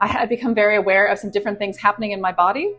I had become very aware of some different things happening in my body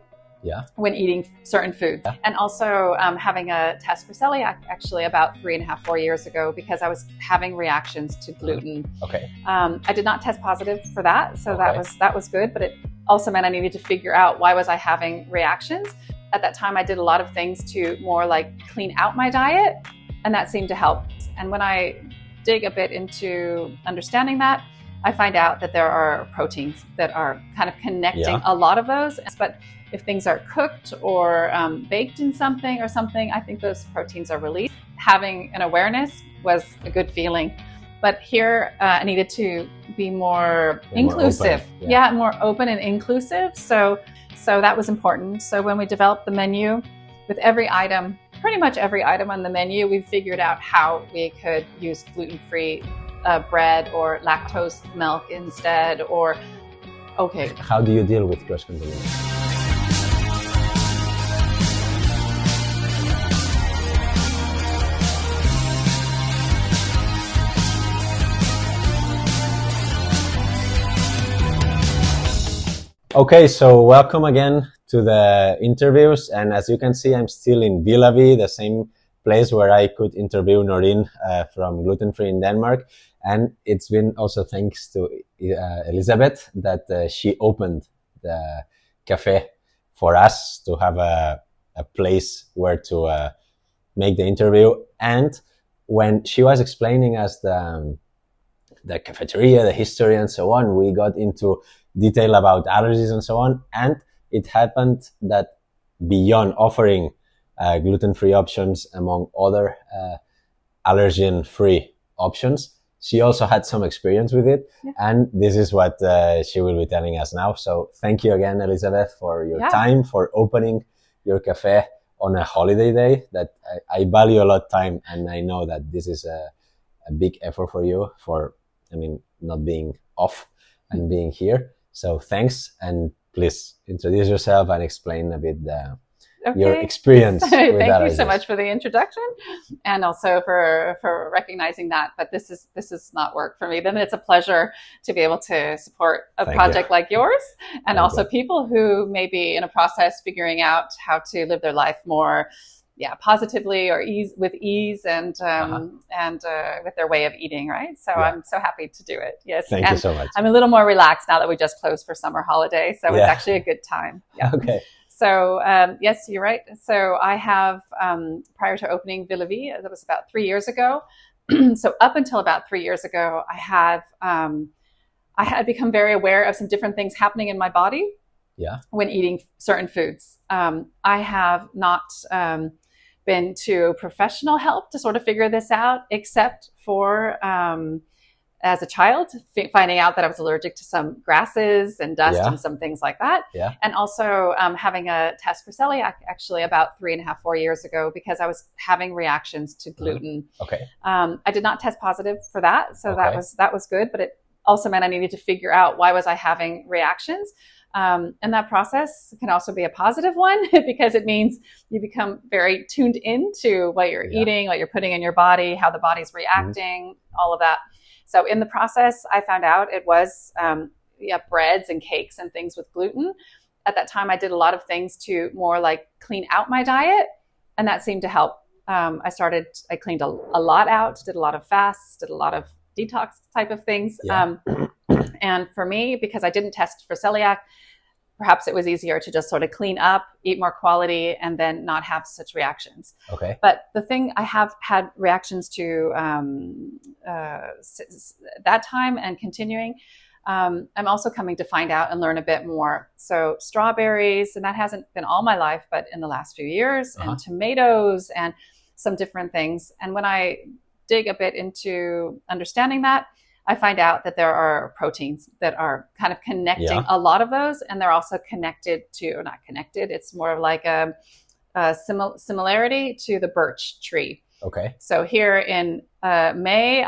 when eating certain foods. And also having a test for celiac actually about 3.5, 4 years ago, because I was having reactions to gluten. I did not test positive for that, so that was good, but it also meant I needed to figure out why was I having reactions. At that time, I did a lot of things to more like clean out my diet, and that seemed to help. And when I dig a bit into understanding that, I find out that there are proteins that are kind of connecting a lot of those. But if things are cooked or baked in something or something, I think those proteins are released. Having an awareness was a good feeling. But here I needed to be more inclusive. More open and inclusive. So that was important. So when we developed the menu, with every item, pretty much every item on the menu, we figured out how we could use gluten-free bread or lactose milk instead, or How do you deal with cross-contamination? Okay, so welcome again to the interviews, and as you can see, I'm still in Villavi, the same place where I could interview Noreen from Gluten Free in Denmark. And it's been also thanks to Elizabeth that she opened the cafe for us to have a place where to make the interview. And when she was explaining us the cafeteria, the history and so on, we got into detail about allergies and so on. And it happened that beyond offering gluten-free options among other allergen-free options, she also had some experience with it. And this is what she will be telling us now. So thank you again, Elizabeth, for your time, for opening your cafe on a holiday day that I value a lot time. And I know that this is a big effort for you for, not being off and being here. So thanks, and please introduce yourself and explain a bit your experience with Thank allergies. you so much for the introduction, and also for recognizing that. But this is not work for me. Then it's a pleasure to be able to support a project like yours, and also people who may be in a process figuring out how to live their life more positively or with ease and with their way of eating, right? So I'm so happy to do it. Yes. Thank you so much. I'm a little more relaxed now that we just closed for summer holiday. So it's actually a good time. Okay. So yes, you're right. So I have, prior to opening Villavi, that was about 3 years ago. So up until about 3 years ago, I had become very aware of some different things happening in my body when eating certain foods. I have not been to professional help to sort of figure this out, except for as a child, finding out that I was allergic to some grasses and dust and some things like that. And also having a test for celiac actually about 3.5, 4 years ago, because I was having reactions to gluten. I did not test positive for that, so that was good, but it also meant I needed to figure out why was I having reactions. And that process can also be a positive one because it means you become very tuned into what you're eating, what you're putting in your body, how the body's reacting, all of that. So in the process, I found out it was breads and cakes and things with gluten. At that time, I did a lot of things to more like clean out my diet, and that seemed to help. I cleaned a lot out, did a lot of fasts, did a lot of detox type of things. And for me, because I didn't test for celiac, perhaps it was easier to just sort of clean up, eat more quality, and then not have such reactions. But the thing I have had reactions to that time and continuing, I'm also coming to find out and learn a bit more. So strawberries, and that hasn't been all my life, but in the last few years, and tomatoes and some different things. And when I dig a bit into understanding that, I find out that there are proteins that are kind of connecting a lot of those, and they're also connected to, or not connected, it's more of like a similarity to the birch tree. So here in May,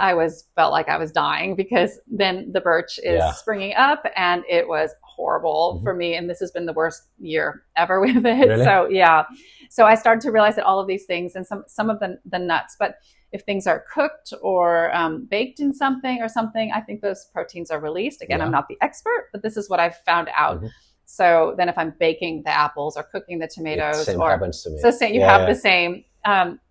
felt like I was dying, because then the birch is springing up, and it was horrible for me. And this has been the worst year ever with it. So I started to realize that all of these things, and some of the nuts, but if things are cooked or baked in something or something, I think those proteins are released. Again, I'm not the expert, but this is what I've found out. So then if I'm baking the apples or cooking the tomatoes, same happens to me. So say you have the same.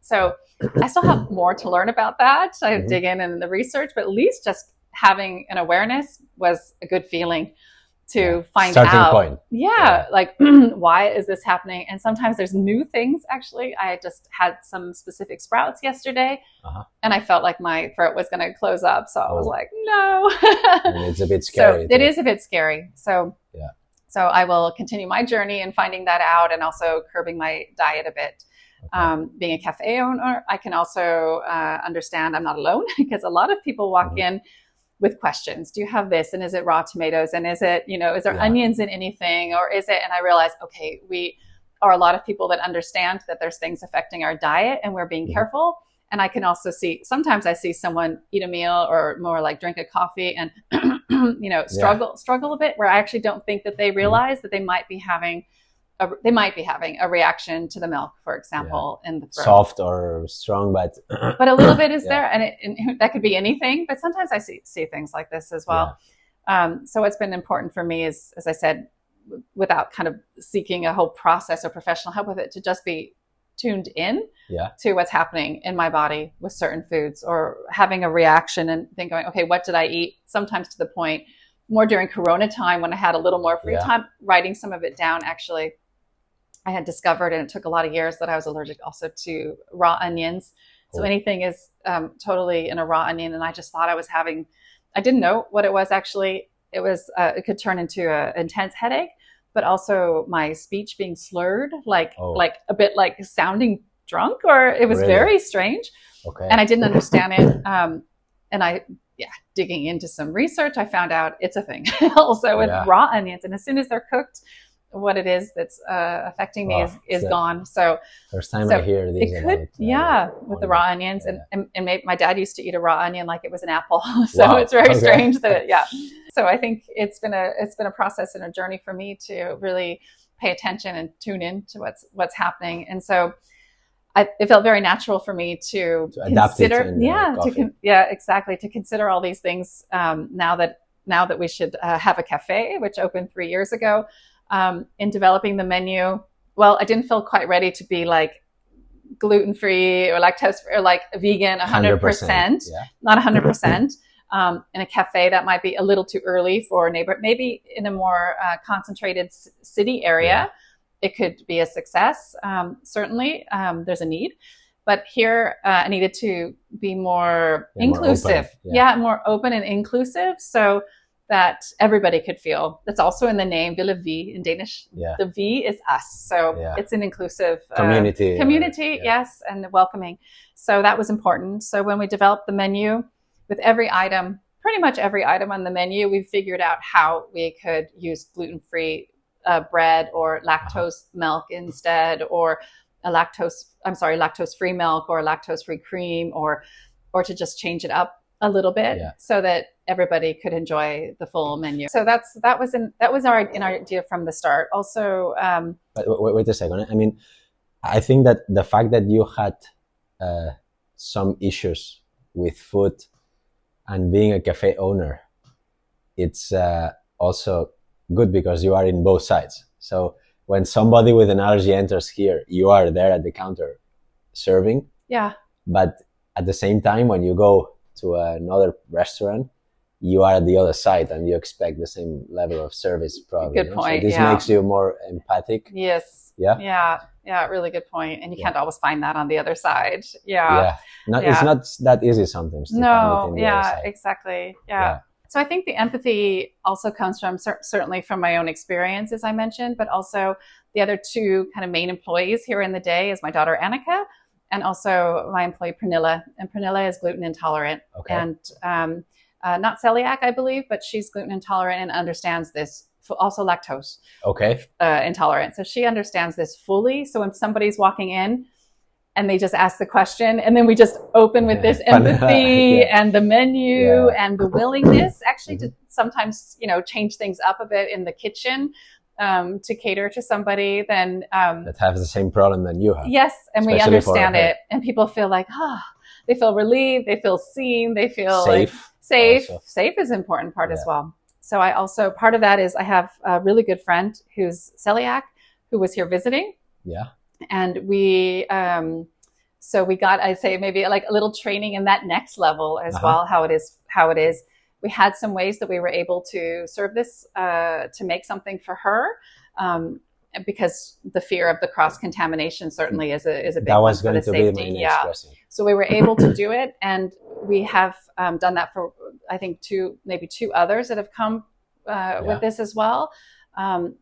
So I still have more to learn about that. I dig in the research, but at least just having an awareness was a good feeling to find out. Starting point. Like why is this happening? And sometimes there's new things. Actually, I just had some specific sprouts yesterday, and I felt like my throat was going to close up. So I was like, no. And it's a bit scary. So it is a bit scary. So so I will continue my journey in finding that out, and also curbing my diet a bit. Being a cafe owner, I can also understand I'm not alone, because a lot of people walk in with questions. Do you have this? And is it raw tomatoes? And is it, is there onions in anything? Or is it? And I realized, okay, we are a lot of people that understand that there's things affecting our diet, and we're being careful. And I can also see, sometimes I see someone eat a meal or more like drink a coffee and, struggle a bit, where I actually don't think that they realize that they might be having a reaction to the milk, for example, in the throat. Soft or strong, but a little bit is there, and that could be anything. But sometimes I see things like this as well. So what's been important for me is, as I said, without kind of seeking a whole process or professional help with it, to just be tuned in to what's happening in my body with certain foods, or having a reaction and then going, okay, what did I eat? Sometimes to the point, more during Corona time, when I had a little more free time, writing some of it down. Actually, I had discovered, and it took a lot of years, that I was allergic also to raw onions. So anything is totally in a raw onion. And I just thought I didn't know what it was actually. It was, it could turn into an intense headache, but also my speech being slurred, like a bit like sounding drunk, or it was very strange. And I didn't understand it. And digging into some research, I found out it's a thing also with raw onions. And as soon as they're cooked, what it is that's affecting me is gone. So first time I hear these. It could, with the raw onions, and maybe my dad used to eat a raw onion like it was an apple. So it's very strange that So I think it's been a process and a journey for me to really pay attention and tune in to what's happening. And so it felt very natural for me to consider, exactly, to consider all these things. Now that we should have a cafe, which opened 3 years ago. In developing the menu, well, I didn't feel quite ready to be like gluten-free or lactose-free or like vegan 100%, not 100%. In a cafe, that might be a little too early for a neighbor. Maybe in a more concentrated city area, it could be a success. Certainly, there's a need. But here, I needed to be more inclusive. More open and inclusive. So that everybody could feel. That's also in the name, Ville Vi in Danish. The V is us. So it's an inclusive community, and welcoming. So that was important. So when we developed the menu, with pretty much every item on the menu, we figured out how we could use gluten-free bread or lactose milk instead, or lactose-free milk or lactose-free cream, or to just change it up a little bit so that everybody could enjoy the full menu. So that was our idea from the start. Also, but wait a second. I mean, I think that the fact that you had some issues with food and being a cafe owner, it's also good because you are in both sides. So when somebody with an allergy enters here, you are there at the counter serving. But at the same time, when you go to another restaurant, you are at the other side and you expect the same level of service, probably. Good point. So this makes you more empathic. Yes. Really good point. And you can't always find that on the other side. It's not that easy sometimes to find it in the other side. Exactly. So I think the empathy also comes from certainly from my own experience, as I mentioned, but also the other two kind of main employees here in the day is my daughter Annika, and also my employee Pernilla. And Pernilla is gluten intolerant and not celiac, I believe, but she's gluten intolerant and understands this. Also lactose intolerant. So she understands this fully. So when somebody's walking in and they just ask the question, and then we just open with this empathy and the menu and the willingness actually to sometimes, change things up a bit in the kitchen to cater to somebody, then that has the same problem than you have. Yes, and we understand it, and people feel like, they feel relieved, they feel seen, they feel safe. Like safe. Also. Safe is an important part as well. So I also, part of that is I have a really good friend who's celiac, who was here visiting. Yeah. And we, so we got, I'd say maybe like a little training in that next level as well, how it is. We had some ways that we were able to serve this, to make something for her. Because the fear of the cross contamination certainly is a big one for the safety. Yeah. So we were able to do it, and we have done that for, I think, maybe two others that have come with this as well.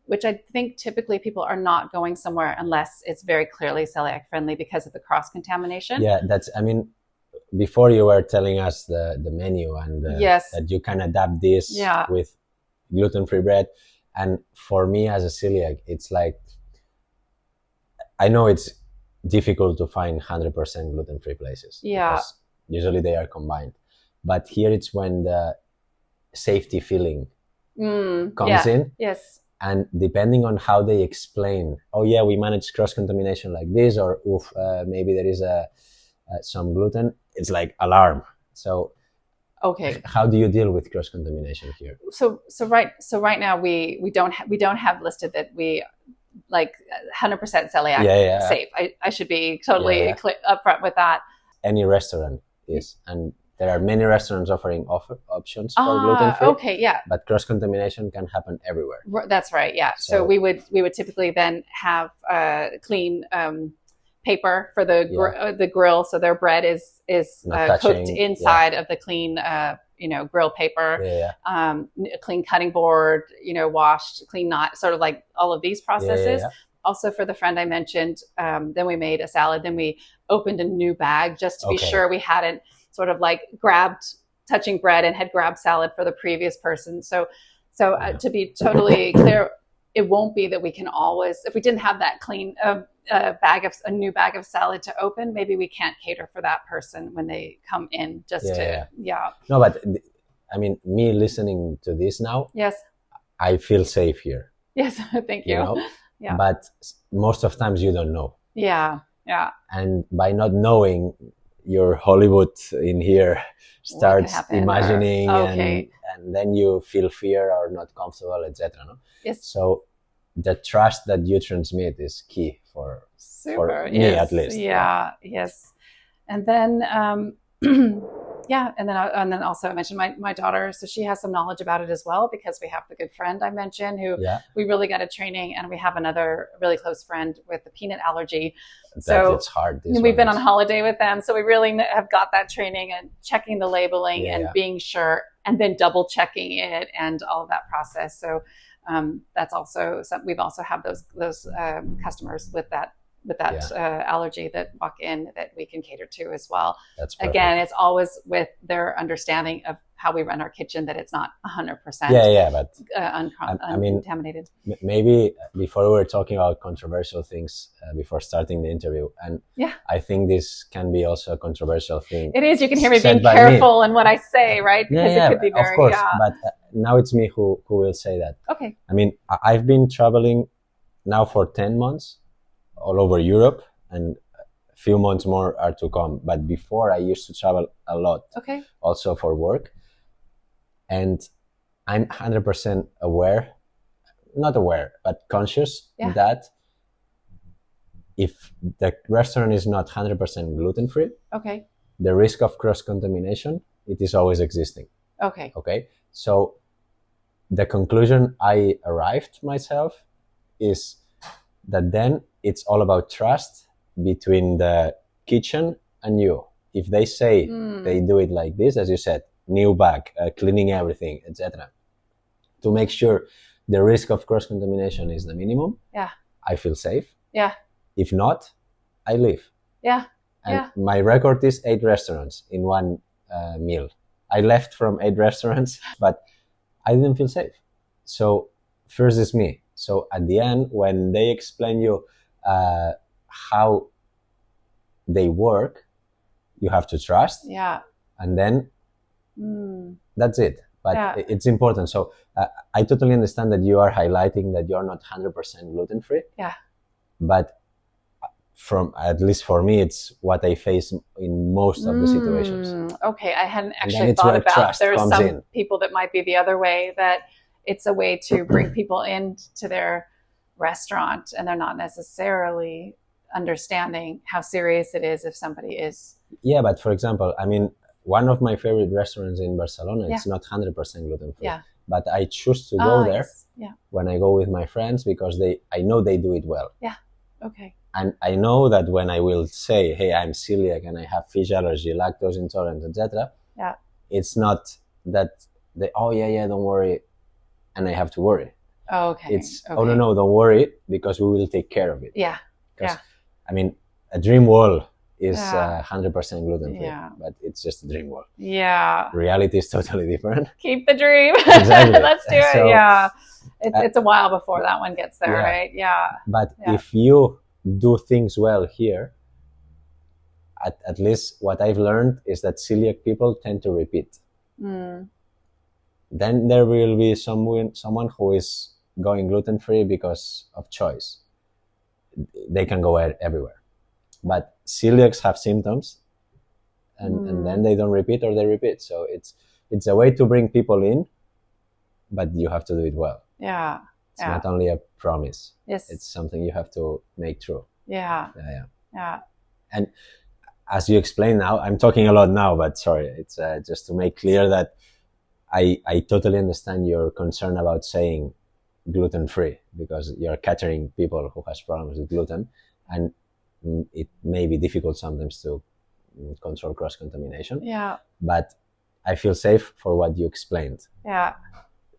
Which I think typically people are not going somewhere unless it's very clearly celiac friendly because of the cross contamination. Yeah, I mean, before you were telling us the menu and that you can adapt this with gluten-free bread. And for me as a celiac, it's like, I know it's difficult to find 100% gluten-free places. Yeah. Because usually they are combined. But here it's when the safety feeling comes in. Yes. And depending on how they explain, oh yeah, we manage cross-contamination like this, or maybe there is some gluten, it's like alarm. So okay, how do you deal with cross-contamination here? So right now we don't have listed that we like 100% celiac safe. I should be totally upfront with that. Any restaurant is, and there are many restaurants offering options for gluten-free. Okay, yeah. But cross-contamination can happen everywhere. That's right, yeah. So we would typically then have clean paper for the grill, so their bread is cooked inside of the clean grill paper. Clean cutting board, washed, clean, not sort of like all of these processes. Also for the friend I mentioned, then we made a salad, then we opened a new bag just to be sure we hadn't sort of like touching bread and had grabbed salad for the previous person. So to be totally clear, it won't be that we can always, if we didn't have that clean a new bag of salad to open, maybe we can't cater for that person when they come in No, but I mean, me listening to this now, I feel safe here. Yes, thank you. But most of times you don't know. Yeah. And by not knowing, your Hollywood in here starts imagining, and then you feel fear or not comfortable, etc. No? Yes. So the trust that you transmit is key for me, at least. Yeah. Yes. And then and then also I mentioned my daughter, so she has some knowledge about it as well, because we have the good friend I mentioned who we really got a training, and we have another really close friend with the peanut allergy. So it's hard. We've been on holiday with them, so we really have got that training and checking the labeling and being sure, and then double checking it and all of that process. So that's also we've also have those customers with that allergy that walk in that we can cater to as well. That's perfect. Again, it's always with their understanding of how we run our kitchen, that it's not 100% but uncontaminated. Maybe before we were talking about controversial things before starting the interview, and I think this can be also a controversial thing. It is. You can hear me being careful in what I say, right? Because it could be very, of course. But now it's me who will say that. Okay. I mean, I've been traveling now for 10 months all over Europe, and a few months more are to come. But before, I used to travel a lot, also for work. And I'm 100% not aware, but conscious that if the restaurant is not 100% gluten-free, the risk of cross-contamination, it is always existing. Okay. So the conclusion I arrived myself is that then it's all about trust between the kitchen and you. If they say they do it like this, as you said, new bag, cleaning everything, etc., to make sure the risk of cross-contamination is the minimum, I feel safe. If not, I leave. And my record is 8 restaurants in one meal. I left from 8 restaurants, but I didn't feel safe. So first is me. So at the end, when they explain you how they work, you have to trust. And then that's it. But it's important. So I totally understand that you are highlighting that you're not 100% gluten-free. But from, at least for me, it's what I face in most of the situations. Okay, I hadn't And then actually it's thought where about, trust there's comes some in. people that might be the other way, that it's a way to bring people into their restaurant and they're not necessarily understanding how serious it is if somebody is. Yeah, but for example, I mean, one of my favorite restaurants in Barcelona, Yeah. it's not 100% gluten free. Yeah. But I choose to go there Yes. Yeah. when I go with my friends because I know they do it well. Yeah. Okay. And I know that when I will say, hey, I'm celiac and I have fish allergy, lactose intolerance, etc., Yeah. it's not that they, oh yeah, don't worry, and I have to worry. Oh, okay. It's, okay. oh no, don't worry, because we will take care of it. Yeah. Because, I mean, a dream wall is Yeah. 100% gluten free, Yeah. but it's just a dream wall. Yeah. Reality is totally different. Keep the dream. Exactly. Let's do it. So, yeah. It's a while before that one gets there, Yeah. right? Yeah. But Yeah. if you do things well here, at least what I've learned is that celiac people tend to repeat. Mm. Then there will be someone who is going gluten free because of choice. They can go everywhere. But celiacs have symptoms, and then they don't repeat, or they repeat. So it's a way to bring people in, but you have to do it well. Yeah. It's not only a promise. Yes. It's something you have to make true. Yeah. Yeah. And as you explain now, I'm talking a lot now, but sorry, it's just to make clear that I totally understand your concern about saying gluten-free, because you're catering people who has problems with gluten, and it may be difficult sometimes to control cross-contamination. Yeah. But I feel safe for what you explained. Yeah.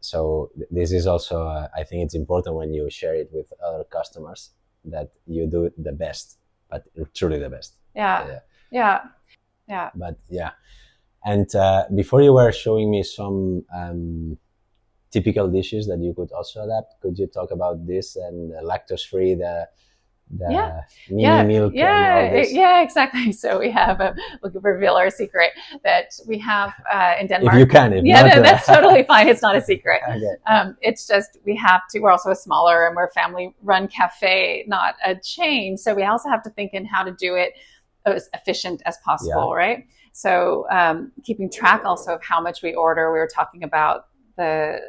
So this is also, I think it's important when you share it with other customers that you do the best, but truly the best. Yeah. But yeah. And before you were showing me some typical dishes that you could also adapt, could you talk about this and lactose-free, the mini milk and all this? Yeah, exactly. So we have, we'll reveal our secret that we have in Denmark. If you can, if yeah, not, no, that's totally fine. It's not a secret. Okay. It's just we're also a smaller and we're a family-run cafe, not a chain. So we also have to think in how to do it as efficient as possible, right? So keeping track also of how much we order. We were talking about the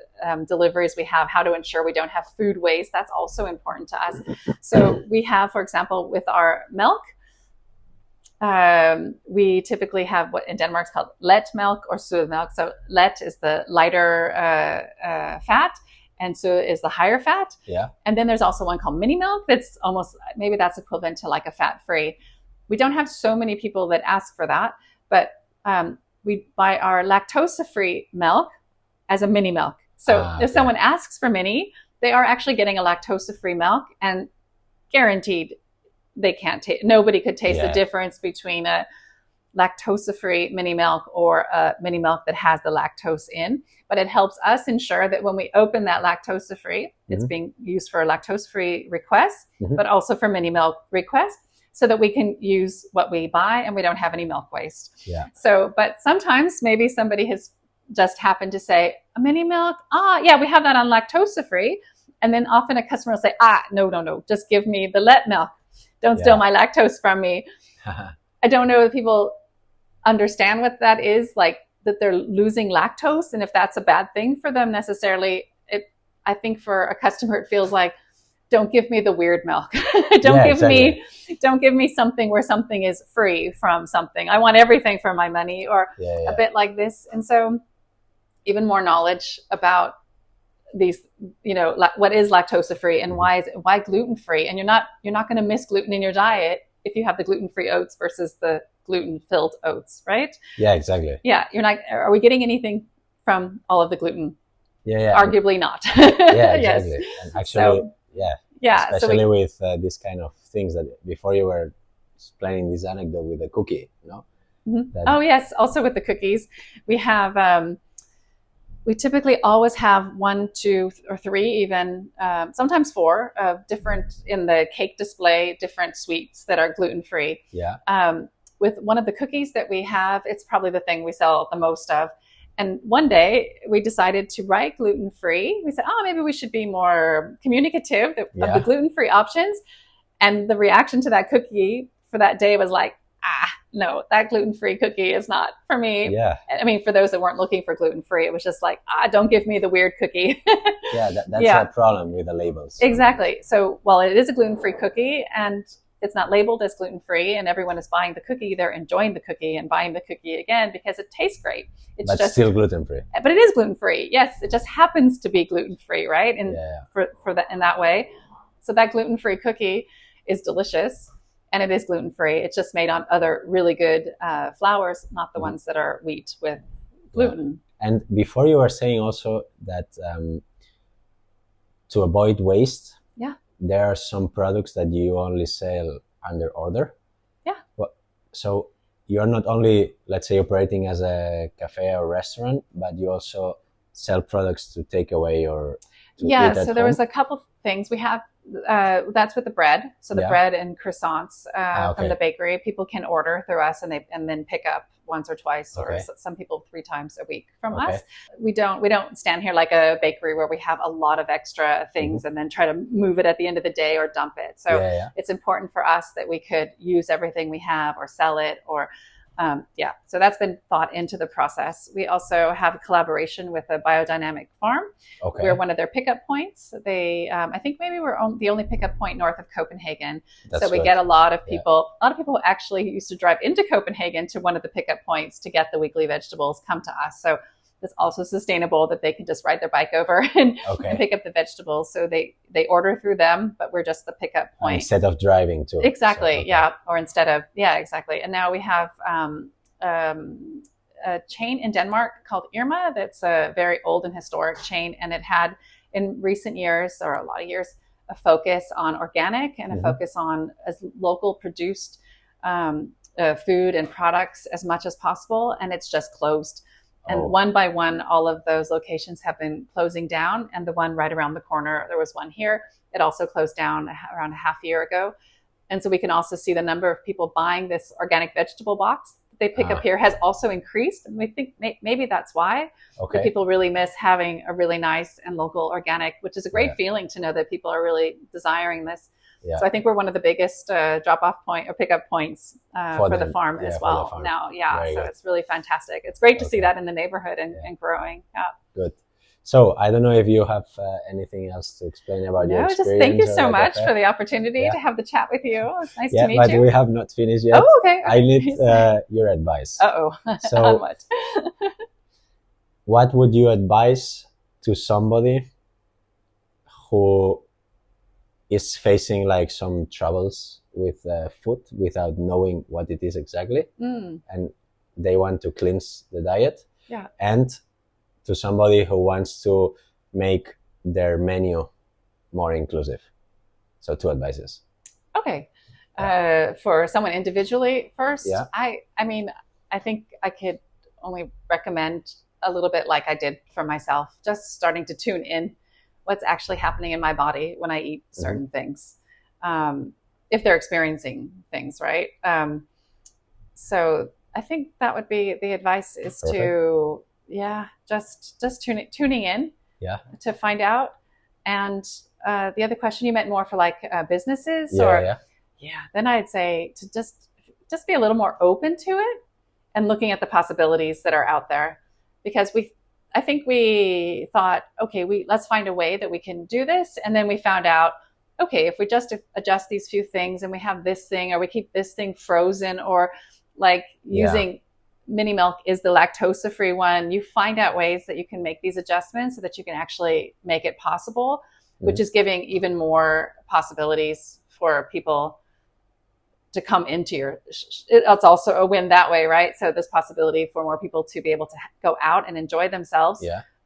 deliveries we have, how to ensure we don't have food waste. That's also important to us. So we have, for example, with our milk, we typically have what in Denmark is called let milk or sur milk. So let is the lighter fat, and sur is the higher fat. Yeah. And then there's also one called mini milk that's almost, maybe that's equivalent to like a fat-free. We don't have so many people that ask for that, but we buy our lactose-free milk as a mini milk. So if someone asks for mini, they are actually getting a lactose-free milk, and guaranteed they can't taste, nobody could taste the difference between a lactose-free mini milk or a mini milk that has the lactose in. But it helps us ensure that when we open that lactose-free, it's being used for lactose-free requests, but also for mini milk requests, so that we can use what we buy and we don't have any milk waste. Yeah. So, but sometimes maybe somebody has just happened to say, a mini milk? Yeah, we have that on lactose-free. And then often a customer will say, no, just give me the let milk. Don't steal my lactose from me. I don't know if people understand what that is, like that they're losing lactose, and if that's a bad thing for them necessarily. I think for a customer, it feels like, don't give me the weird milk. Don't give me something where something is free from something. I want everything for my money, or a bit like this. And so even more knowledge about these, what is lactose-free and why gluten-free. And you're not going to miss gluten in your diet if you have the gluten-free oats versus the gluten-filled oats, right? Yeah, exactly. Yeah, you're not. Are we getting anything from all of the gluten? Yeah. Arguably not. Yeah, exactly. Yes. And actually, especially with these kind of things, that before you were explaining this anecdote with the cookie, Oh yes, also with the cookies, we have. We typically always have 1, 2, or 3, even sometimes 4 different in the cake display, different sweets that are gluten-free. Yeah. With one of the cookies that we have, it's probably the thing we sell the most of. And one day we decided to write gluten-free. We said, maybe we should be more communicative of the gluten-free options. And the reaction to that cookie for that day was like, no, that gluten-free cookie is not for me. Yeah. I mean, for those that weren't looking for gluten-free, it was just like, don't give me the weird cookie. Yeah, that's a problem with the labels. Exactly. So while it is a gluten-free cookie and it's not labeled as gluten-free and everyone is buying the cookie, they're enjoying the cookie and buying the cookie again because it tastes great. It's but just still gluten-free. But it is gluten-free. Yes, it just happens to be gluten-free, right? And for that, in that way. So that gluten-free cookie is delicious. And it is gluten-free. It's just made on other really good flours, not the ones that are wheat with gluten. Yeah. And before you were saying also that to avoid waste, there are some products that you only sell under order. Yeah. So you're not only, let's say, operating as a cafe or restaurant, but you also sell products to take away or to eat at so home? There was a couple things. We have that's with the bread. So the bread and croissants from the bakery, people can order through us and then pick up once or twice, or some people 3 times a week from us. We don't stand here like a bakery where we have a lot of extra things and then try to move it at the end of the day or dump it. So it's important for us that we could use everything we have or sell it or so that's been thought into the process. We also have a collaboration with a biodynamic farm. We're one of their pickup points. They, I think maybe we're the only pickup point north of Copenhagen. So we get a lot of people. A lot of people actually used to drive into Copenhagen to one of the pickup points to get the weekly vegetables come to us. So it's also sustainable that they can just ride their bike over and pick up the vegetables. So they order through them, but we're just the pickup point. Instead of driving too. Exactly, or instead of, exactly. And now we have a chain in Denmark called Irma that's a very old and historic chain. And it had, in recent years, or a lot of years, a focus on organic and a focus on as local produced food and products as much as possible. And it's just closed. And one by one, all of those locations have been closing down. And the one right around the corner, there was one here. It also closed down around a half year ago. And so we can also see the number of people buying this organic vegetable box that they pick up here has also increased. And we think maybe that's why that people really miss having a really nice and local organic, which is a great feeling to know that people are really desiring this. So I think we're one of the biggest drop-off point or pickup points for the farm as well farm. Now. So it's really fantastic. It's great to see that in the neighborhood and growing. Good. So I don't know if you have anything else to explain about your experience. Just thank you so much for the opportunity to have the chat with you. It's nice to meet you. But we have not finished yet. Oh, okay. I need your advice. So on what? What would you advise to somebody who is facing like some troubles with food without knowing what it is exactly, and they want to cleanse the diet, and to somebody who wants to make their menu more inclusive? So 2 advices. For someone individually first, I mean, I think I could only recommend a little bit like I did for myself, just starting to tune in what's actually happening in my body when I eat certain things, if they're experiencing things, right? So I think that would be the advice is to, just tuning in to find out. And the other question, you meant more for like businesses then I'd say to just be a little more open to it and looking at the possibilities that are out there, because I think we thought, let's find a way that we can do this. And then we found out, if we just adjust these few things and we have this thing, or we keep this thing frozen, or like using mini milk is the lactose-free one, you find out ways that you can make these adjustments so that you can actually make it possible, which is giving even more possibilities for people to come into it's also a win that way, right? So there's possibility for more people to be able to go out and enjoy themselves,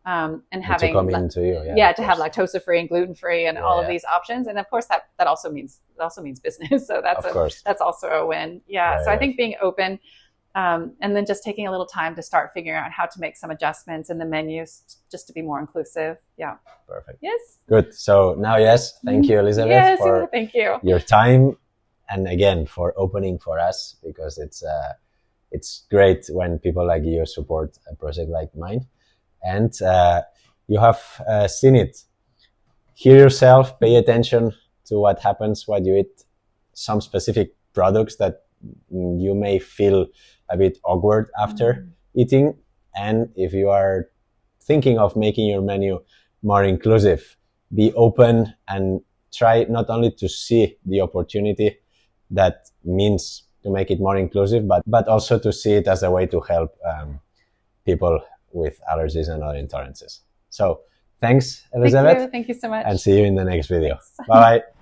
and having to come into you, to have lactose-free and gluten-free and all of these options. And of course that also means business. So that's also a win. So I think being open, and then just taking a little time to start figuring out how to make some adjustments in the menus just to be more inclusive. Perfect. Yes. Good. So now, thank you, Elizabeth, for thank you. your time. And again, for opening for us, because it's great when people like you support a project like mine. And you have seen it. Hear yourself, pay attention to what happens, what you eat, some specific products that you may feel a bit awkward after eating. And if you are thinking of making your menu more inclusive, be open and try not only to see the opportunity that means to make it more inclusive, but also to see it as a way to help people with allergies and other intolerances. So thanks, Elizabeth. Thank you so much. And see you in the next video. Bye-bye.